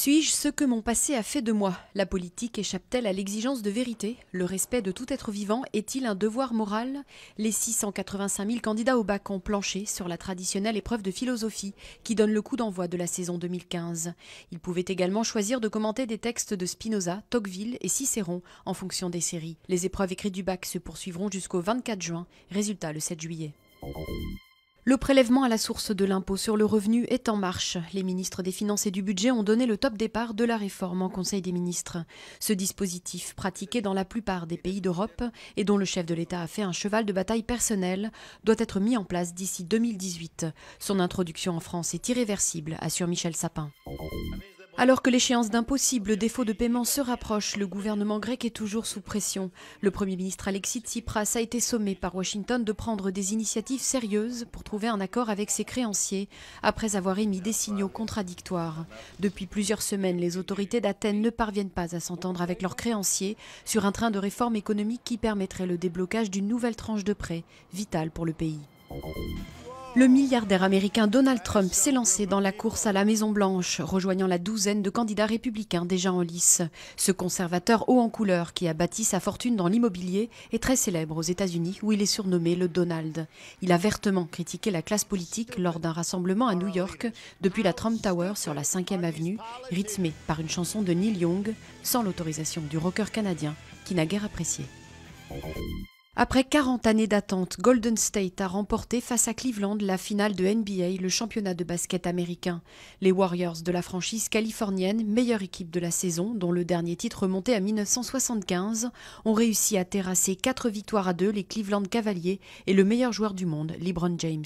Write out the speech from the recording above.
Suis-je ce que mon passé a fait de moi? La politique échappe-t-elle à l'exigence de vérité? Le respect de tout être vivant est-il un devoir moral? Les 685 000 candidats au bac ont planché sur la traditionnelle épreuve de philosophie qui donne le coup d'envoi de la saison 2015. Ils pouvaient également choisir de commenter des textes de Spinoza, Tocqueville et Cicéron en fonction des séries. Les épreuves écrites du bac se poursuivront jusqu'au 24 juin, résultat le 7 juillet. Le prélèvement à la source de l'impôt sur le revenu est en marche. Les ministres des Finances et du Budget ont donné le top départ de la réforme en Conseil des ministres. Ce dispositif, pratiqué dans la plupart des pays d'Europe et dont le chef de l'État a fait un cheval de bataille personnel, doit être mis en place d'ici 2018. Son introduction en France est irréversible, assure Michel Sapin. Alors que l'échéance d'un possible défaut de paiement se rapproche, le gouvernement grec est toujours sous pression. Le Premier ministre Alexis Tsipras a été sommé par Washington de prendre des initiatives sérieuses pour trouver un accord avec ses créanciers, après avoir émis des signaux contradictoires. Depuis plusieurs semaines, les autorités d'Athènes ne parviennent pas à s'entendre avec leurs créanciers sur un train de réforme économique qui permettrait le déblocage d'une nouvelle tranche de prêt, vitale pour le pays. Le milliardaire américain Donald Trump s'est lancé dans la course à la Maison-Blanche, rejoignant la douzaine de candidats républicains déjà en lice. Ce conservateur haut en couleur qui a bâti sa fortune dans l'immobilier est très célèbre aux États-Unis où il est surnommé le Donald. Il a vertement critiqué la classe politique lors d'un rassemblement à New York depuis la Trump Tower sur la 5e avenue, rythmé par une chanson de Neil Young, sans l'autorisation du rocker canadien qui n'a guère apprécié. Après 40 années d'attente, Golden State a remporté face à Cleveland la finale de NBA, le championnat de basket américain. Les Warriors de la franchise californienne, meilleure équipe de la saison, dont le dernier titre remontait à 1975, ont réussi à terrasser 4 victoires à 2 les Cleveland Cavaliers et le meilleur joueur du monde, LeBron James.